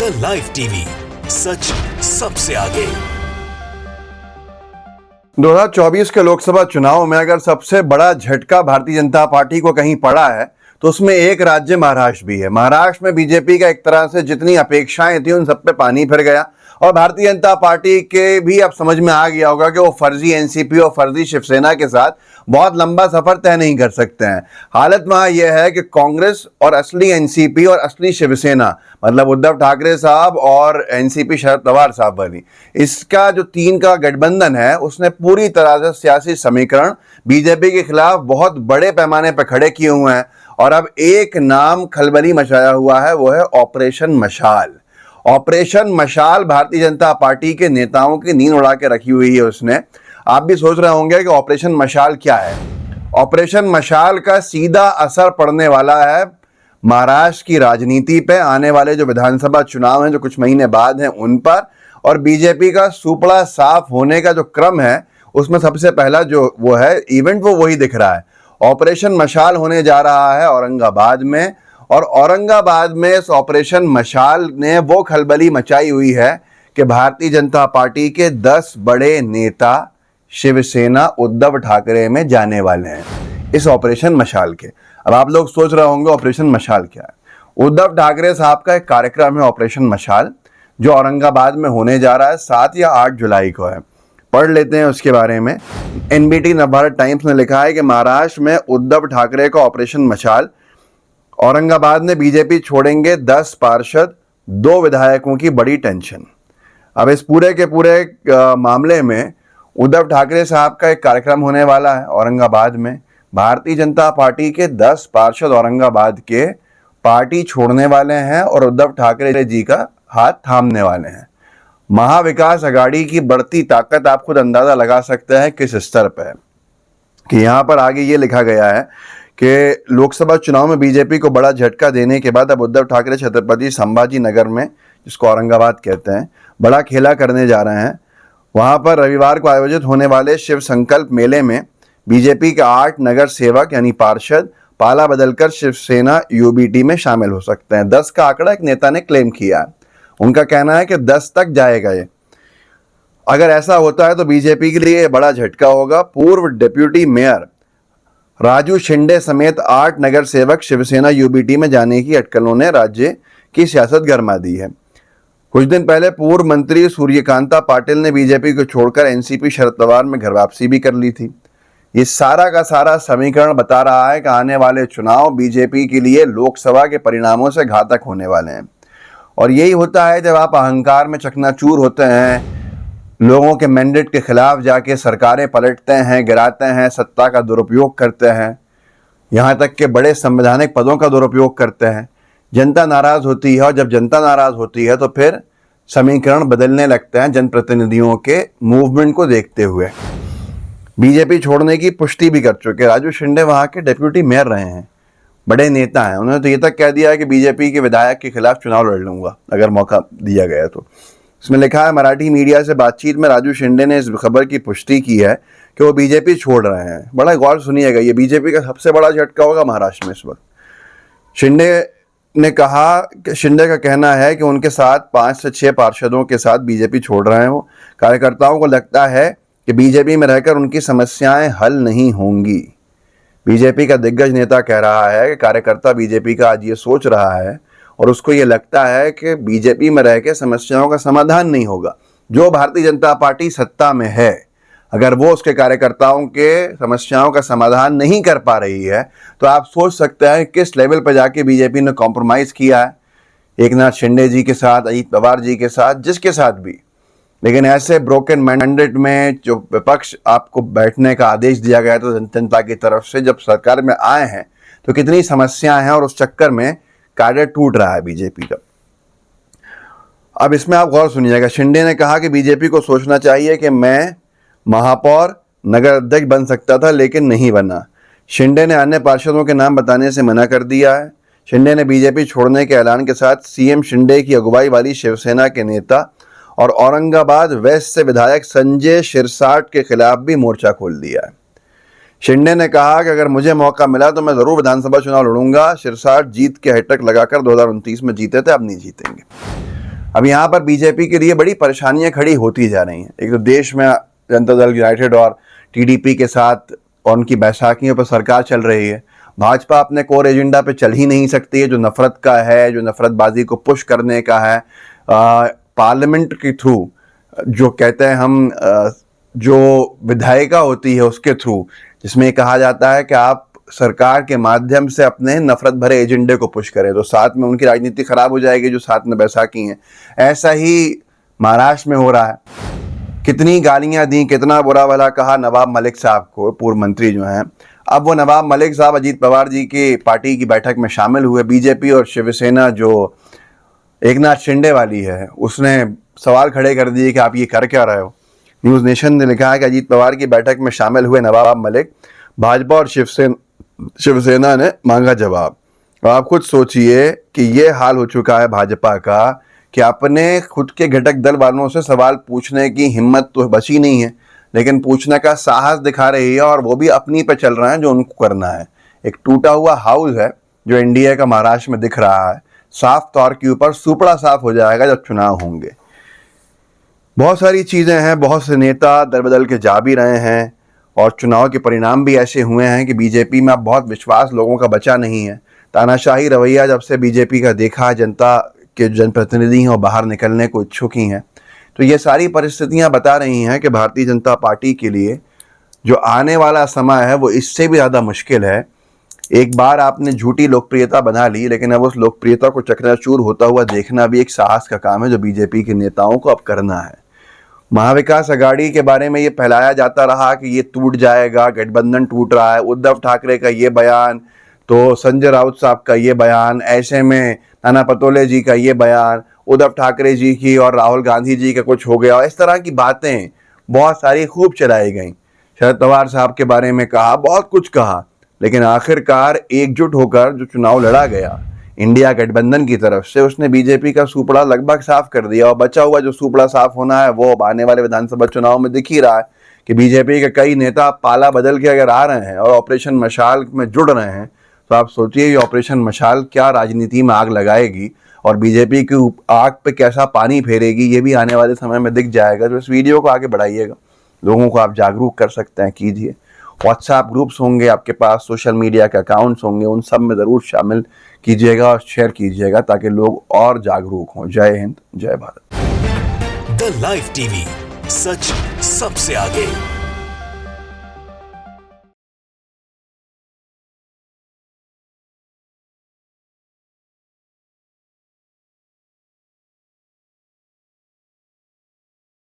India live TV, सच सबसे आगे। 2024 के लोकसभा चुनाव में अगर सबसे बड़ा झटका भारतीय जनता पार्टी को कहीं पड़ा है तो उसमें एक राज्य महाराष्ट्र भी है। महाराष्ट्र में बीजेपी का एक तरह से जितनी अपेक्षाएं थी उन सब पे पानी फिर गया और भारतीय जनता पार्टी के भी अब समझ में आ गया होगा कि वो फर्जी एनसीपी और फर्जी शिवसेना के साथ बहुत लंबा सफर तय नहीं कर सकते हैं। हालत वहां यह है कि कांग्रेस और असली एनसीपी और असली शिवसेना, मतलब उद्धव ठाकरे साहब और एनसीपी शरद पवार साहब वाली, इसका जो तीन का गठबंधन है उसने पूरी तरह से सियासी समीकरण बीजेपी के खिलाफ बहुत बड़े पैमाने पर खड़े किए हुए हैं। और अब एक नाम खलबली मचाया हुआ है, वो है ऑपरेशन मशाल। ऑपरेशन मशाल भारतीय जनता पार्टी के नेताओं की नींद उड़ा के रखी हुई है उसने। आप भी सोच रहे होंगे कि ऑपरेशन मशाल क्या है। ऑपरेशन मशाल का सीधा असर पड़ने वाला है महाराष्ट्र की राजनीति पे, आने वाले जो विधानसभा चुनाव हैं जो कुछ महीने बाद हैं उन पर, और बीजेपी का सुपड़ा साफ होने का जो क्रम है उसमें सबसे पहला जो वो है इवेंट वो वही दिख रहा है। ऑपरेशन मशाल होने जा रहा है औरंगाबाद में, और औरंगाबाद में इस ऑपरेशन मशाल ने वो खलबली मचाई हुई है कि भारतीय जनता पार्टी के 10 बड़े नेता शिवसेना उद्धव ठाकरे में जाने वाले हैं इस ऑपरेशन मशाल के। अब आप लोग सोच रहे होंगे ऑपरेशन मशाल क्या है। उद्धव ठाकरे साहब का एक कार्यक्रम है ऑपरेशन मशाल जो औरंगाबाद में होने जा रहा है, 7 या 8 जुलाई को है। पढ़ लेते हैं उसके बारे में। एनबीटी नवभारत टाइम्स ने लिखा है कि महाराष्ट्र में उद्धव ठाकरे का ऑपरेशन मशाल, औरंगाबाद में बीजेपी छोड़ेंगे 10 पार्षद, 2 विधायकों की बड़ी टेंशन। अब इस पूरे के पूरे मामले में उद्धव ठाकरे साहब का एक कार्यक्रम होने वाला है औरंगाबाद में। भारतीय जनता पार्टी के 10 पार्षद औरंगाबाद के पार्टी छोड़ने वाले हैं और उद्धव ठाकरे जी का हाथ थामने वाले हैं। महाविकास अघाड़ी की बढ़ती ताकत आप खुद अंदाजा लगा सकते हैं किस स्तर पर है कि यहाँ पर आगे ये लिखा गया है कि लोकसभा चुनाव में बीजेपी को बड़ा झटका देने के बाद अब उद्धव ठाकरे छत्रपति संभाजी नगर में, जिसको औरंगाबाद कहते हैं, बड़ा खेला करने जा रहे हैं। वहां पर रविवार को आयोजित होने वाले शिव संकल्प मेले में बीजेपी के 8 नगर सेवक यानी पार्षद पाला बदलकर शिवसेना यूबीटी में शामिल हो सकते हैं। 10 का आंकड़ा एक नेता ने क्लेम किया। उनका कहना है कि 10 तक जाएगा ये। अगर ऐसा होता है तो बीजेपी के लिए बड़ा झटका होगा। पूर्व डिप्यूटी मेयर राजू शिंदे समेत 8 नगर सेवक शिवसेना यूबीटी में जाने की अटकलों ने राज्य की सियासत गरमा दी है। कुछ दिन पहले पूर्व मंत्री सूर्यकांता पाटिल ने बीजेपी को छोड़कर एनसीपी शरद पवार में घर वापसी भी कर ली थी। ये सारा का सारा समीकरण बता रहा है कि आने वाले चुनाव बीजेपी के लिए लोकसभा के परिणामों से घातक होने वाले हैं। और यही होता है जब आप अहंकार में चकनाचूर होते हैं, लोगों के मैंडेट के खिलाफ जाके सरकारें पलटते हैं, गिराते हैं, सत्ता का दुरुपयोग करते हैं, यहाँ तक कि बड़े संवैधानिक पदों का दुरुपयोग करते हैं। जनता नाराज होती है और जब जनता नाराज होती है तो फिर समीकरण बदलने लगते हैं जनप्रतिनिधियों के मूवमेंट को देखते हुए। बीजेपी छोड़ने की पुष्टि भी कर चुके। राजू शिंदे वहाँ के डिप्यूटी मेयर रहे हैं, बड़े नेता हैं। उन्होंने तो ये तक कह दिया है कि बीजेपी के विधायक के खिलाफ चुनाव लड़ लूंगा अगर मौका दिया गया तो। इसमें लिखा है मराठी मीडिया से बातचीत में राजू शिंदे ने इस खबर की पुष्टि की है कि वो बीजेपी छोड़ रहे हैं। बड़ा गौर सुनिएगा, ये बीजेपी का सबसे बड़ा झटका होगा महाराष्ट्र में इस वक्त। शिंदे ने कहा कि शिंदे का कहना है कि उनके साथ 5 से 6 पार्षदों के साथ बीजेपी छोड़ रहे हैं वो। कार्यकर्ताओं को लगता है कि बीजेपी में रहकर उनकी समस्याएं हल नहीं होंगी। बीजेपी का दिग्गज नेता कह रहा है कि कार्यकर्ता बीजेपी का आज ये सोच रहा है और उसको ये लगता है कि बीजेपी में रह के समस्याओं का समाधान नहीं होगा। जो भारतीय जनता पार्टी सत्ता में है, अगर वो उसके कार्यकर्ताओं के समस्याओं का समाधान नहीं कर पा रही है तो आप सोच सकते हैं किस लेवल पर जाके बीजेपी ने कॉम्प्रोमाइज़ किया है, एकनाथ शिंदे जी के साथ, अजीत पवार जी के साथ, जिसके साथ भी। लेकिन ऐसे ब्रोकन मैंडेट में जो विपक्ष आपको बैठने का आदेश दिया गया तो जनता की तरफ से, जब सरकार में आए हैं तो कितनी समस्याएं हैं और उस चक्कर में कार्य टूट रहा है बीजेपी का। अब इसमें आप गौर सुनिएगा। शिंदे ने कहा कि बीजेपी को सोचना चाहिए कि मैं महापौर नगर अध्यक्ष बन सकता था लेकिन नहीं बना। शिंदे ने अन्य पार्षदों के नाम बताने से मना कर दिया है। शिंदे ने बीजेपी छोड़ने के ऐलान के साथ सीएम शिंदे की अगुवाई वाली शिवसेना के नेता और औरंगाबाद वेस्ट से विधायक संजय शिरसाट के खिलाफ भी मोर्चा खोल दिया है। शिंदे ने कहा कि अगर मुझे मौका मिला तो मैं जरूर विधानसभा चुनाव लड़ूंगा। शिरसाट जीत के हैट्रिक लगाकर 2029 में जीते थे, अब नहीं जीतेंगे। अब यहाँ पर बीजेपी के लिए बड़ी परेशानियां खड़ी होती जा रही हैं। एक तो देश में जनता दल यूनाइटेड और टीडीपी के साथ और उनकी बैसाखियों पर सरकार चल रही है। भाजपा अपने कोर एजेंडा पे चल ही नहीं सकती है, जो नफरत का है, जो नफरतबाजी को पुश करने का है। पार्लियामेंट के थ्रू जो कहते हैं हम, जो विधायिका होती है उसके थ्रू, जिसमें कहा जाता है कि आप सरकार के माध्यम से अपने नफरत भरे एजेंडे को पुश करें, तो साथ में उनकी राजनीति खराब हो जाएगी जो साथ में बैसाखी हैं। ऐसा ही महाराष्ट्र में हो रहा है। कितनी गालियां दी, कितना बुरा भला कहा नवाब मलिक साहब को, पूर्व मंत्री जो हैं। अब वो नवाब मलिक साहब अजीत पवार जी की पार्टी की बैठक में शामिल हुए। बीजेपी और शिवसेना जो एकनाथ शिंदे वाली है, उसने सवाल खड़े कर दिए कि आप ये कर क्या रहे हो। न्यूज़ नेशन ने लिखा है कि अजीत पवार की बैठक में शामिल हुए नवाब मलिक, भाजपा और शिवसेना ने मांगा जवाब। और आप खुद सोचिए कि ये हाल हो चुका है भाजपा का कि अपने खुद के घटक दल वालों से सवाल पूछने की हिम्मत तो बची नहीं है, लेकिन पूछने का साहस दिखा रही है, और वो भी अपनी पे चल रहे हैं जो उनको करना है। एक टूटा हुआ हाउस है जो इंडिया का महाराष्ट्र में दिख रहा है। साफ तौर के ऊपर सुपड़ा साफ हो जाएगा जब चुनाव होंगे। बहुत सारी चीज़ें हैं, बहुत से नेता दल बदल के जा भी रहे हैं, और चुनाव के परिणाम भी ऐसे हुए हैं कि बीजेपी में अब बहुत विश्वास लोगों का बचा नहीं है। तानाशाही रवैया जब से बीजेपी का देखा, जनता के जनप्रतिनिधि हैं और बाहर निकलने को इच्छुक ही हैं। तो ये सारी परिस्थितियां बता रही हैं कि भारतीय जनता पार्टी के लिए जो आने वाला समय है वो इससे भी ज़्यादा मुश्किल है। एक बार आपने झूठी लोकप्रियता बना ली, लेकिन अब उस लोकप्रियता को चकनाचूर होता हुआ देखना भी एक साहस का काम है जो बीजेपी के नेताओं को अब करना है। महाविकास अघाड़ी के बारे में ये फैलाया जाता रहा कि ये टूट जाएगा, गठबंधन टूट रहा है। उद्धव ठाकरे का ये बयान, तो संजय राउत साहब का ये बयान, ऐसे में नाना पटोले जी का ये बयान, उद्धव ठाकरे जी की और राहुल गांधी जी का कुछ हो गया, इस तरह की बातें बहुत सारी खूब चलाई गई। शरद पवार साहब के बारे में कहा, बहुत कुछ कहा, लेकिन आखिरकार एकजुट होकर जो चुनाव लड़ा गया इंडिया गठबंधन की तरफ से, उसने बीजेपी का सुपड़ा लगभग साफ कर दिया। और बचा हुआ जो सुपड़ा साफ होना है वो आने वाले विधानसभा चुनाव में दिख ही रहा है कि बीजेपी के कई नेता पाला बदल के अगर आ रहे हैं और ऑपरेशन मशाल में जुड़ रहे हैं, तो आप सोचिए ये ऑपरेशन मशाल क्या राजनीति में आग लगाएगी और बीजेपी की आग पे कैसा पानी फेरेगी, ये भी आने वाले समय में दिख जाएगा। तो इस वीडियो को आगे बढ़ाइएगा, लोगों को आप जागरूक कर सकते हैं, कीजिए। व्हाट्सएप ग्रुप्स होंगे आपके पास, सोशल मीडिया के अकाउंट्स होंगे, उन सब में ज़रूर शामिल कीजिएगा और शेयर कीजिएगा ताकि लोग और जागरूक हों। जय हिंद, जय भारत। द लाइव टीवी, सच सबसे आगे।